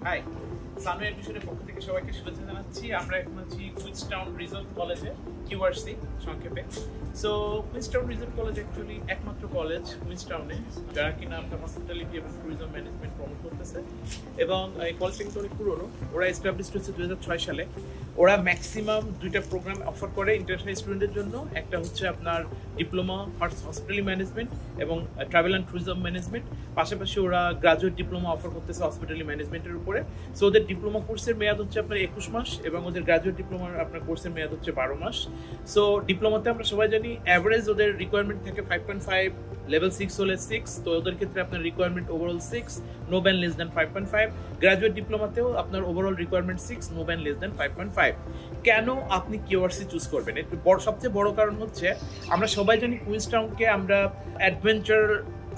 High, সানওয়ে এডমিশনের পক্ষ থেকে সবাইকে শুভেচ্ছা জানাচ্ছি। আমরা এখন আছি কুইন্সটাউন রিজর্ট কলেজে, কিউআরসি সংক্ষেপে। So Queenstown resort college actually একমাত্র কলেজ কুইন্সটাউনে যারা কিনা আপনার হসপিটালিটি এবং ট্যুরিজম ম্যানেজমেন্ট প্রমোট করতেছে, এবং এই কলেজটা কিন্তু অনেক পুরোনো। ওরা এস্টাবলিশড হচ্ছে 2006 সালে। ওরা ম্যাক্সিমাম দুইটা প্রোগ্রাম অফার করে ইন্টারন্যাশনাল স্টুডেন্টের জন্য। একটা হচ্ছে আপনার ডিপ্লোমা হসপিটালিটি ম্যানেজমেন্ট এবং ট্রাভেল অ্যান্ড ট্যুরিজম ম্যানেজমেন্ট। পাশাপাশি ওরা গ্রাজুয়েট ডিপ্লোমা অফার করতেছে হসপিটালিটি ম্যানেজমেন্টের উপরে। সো ওদের ডিপ্লোমা কোর্সের মেয়াদ হচ্ছে আপনার 21 মাস এবং ওদের গ্রাজুয়েট ডিপ্লোমার আপনার কোর্সের মেয়াদ হচ্ছে 12 মাস। সো ডিপ্লোমাতে আমরা সবাই জানি অ্যাভারেজ ওদের রিকোয়ারমেন্ট থাকে 5.5, লেভেল 6 হলে 6। তো ওদের ক্ষেত্রে আপনার requirement overall 6, no band less than 5.5। Graduate ডিপ্লোমাতেও আপনার overall requirement 6, no band less than 5.5। কেন আপনি কিউআরসি চুজ করবেন? একটু সবচেয়ে বড় কারণ হচ্ছে আমরা সবাই জানি কুইন্সটাউনকে আমরা অ্যাডভেঞ্চার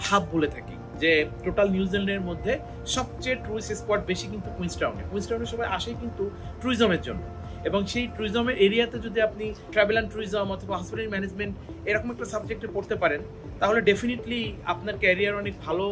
হাব বলে থাকি, যে টোটাল নিউজিল্যান্ডের মধ্যে সবচেয়ে ট্যুরিস্ট স্পট বেশি কিন্তু কুইন্সটাউনে সবাই আসে কিন্তু ট্যুরিজমের জন্য। এবং সেই ট্যুরিজমের এরিয়াতে যদি আপনি ট্রাভেল অ্যান্ড ট্যুরিজম অথবা হসপিটালিটি ম্যানেজমেন্ট এরকম একটা সাবজেক্টে পড়তে পারেন, তাহলে ডেফিনেটলি আপনার ক্যারিয়ার অনেক ভালো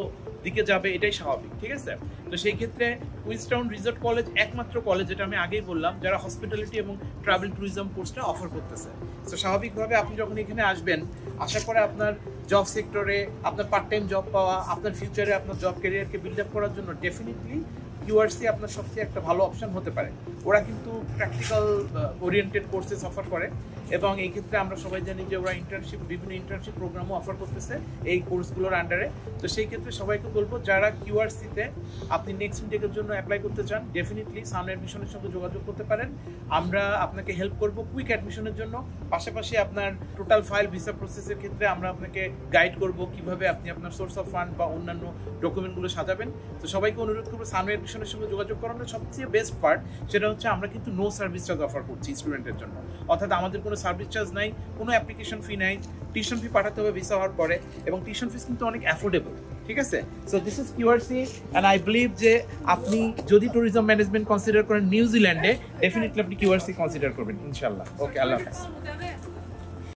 দিকে যাবে, এটাই স্বাভাবিক। ঠিক আছে? তো সেই ক্ষেত্রে কুইন্সটাউন রিজর্ট কলেজ একমাত্র কলেজ, যেটা আমি আগেই বললাম, যারা হসপিটালিটি এবং ট্রাভেল ট্যুরিজম কোর্সটা অফার করতেছে। তো স্বাভাবিকভাবে আপনি যখন এখানে আসবেন, আশা করে আপনার জব সেক্টরে আপনার পার্ট টাইম জব পাওয়া, আপনার ফিউচারে আপনার জব ক্যারিয়ারকে বিল্ড আপ করার জন্য ডেফিনেটলি কিউআরসি আপনার সবচেয়ে একটা ভালো অপশন হতে পারে। ওরা কিন্তু প্র্যাকটিক্যাল ওরিয়েন্টেড কোর্সেস অফার করে, এবং এই ক্ষেত্রে আমরা সবাই জানি যে ওরা বিভিন্ন ইন্টার্নশিপ প্রোগ্রামও অফার করতেছে এই কোর্সগুলোর আন্ডারে। তো সেই ক্ষেত্রে সবাইকে বলবো, যারা কিউআরসিতে আপনি নেক্সট ইনটেকের জন্য অ্যাপ্লাই করতে চান, ডেফিনেটলি সানওয়ে অ্যাডমিশনের সঙ্গে যোগাযোগ করতে পারেন। আমরা আপনাকে হেল্প করব কুইক অ্যাডমিশনের জন্য। পাশাপাশি আপনার টোটাল ফাইল ভিসা প্রসেসের ক্ষেত্রে আমরা আপনাকে গাইড করব কিভাবে আপনি আপনার সোর্স অফ ফান্ড বা অন্যান্য ডকুমেন্টগুলো সাজাবেন। তো সবাইকে অনুরোধ করবো সানওয়ে অ্যাডমিশনের সঙ্গে যোগাযোগ করানোর সবচেয়ে বেস্ট পার্ট সেটা হচ্ছে আমরা কিন্তু নো সার্ভিস চার্জ অফার করছি স্টুডেন্টের জন্য। অর্থাৎ আমাদের কোনো সার্ভিস চার্জ নাই, কোনো অ্যাপ্লিকেশন ফি নাই। টিউশন ফি পাঠাতে হবে ভিসা হওয়ার পরে, এবং টিউশন ফিস কিন্তু অনেক অ্যাফোর্ডেবল। ঠিক আছে? So this is QRC and I believe যে আপনি যদি ট্যুরিজম ম্যানেজমেন্ট কনসিডার করেন নিউজিল্যান্ডে, ডেফিনেটলি আপনি কিউআরসি কনসিডার করবেন ইনশাআল্লাহ। ওকে, আল্লাহ হাফেজ।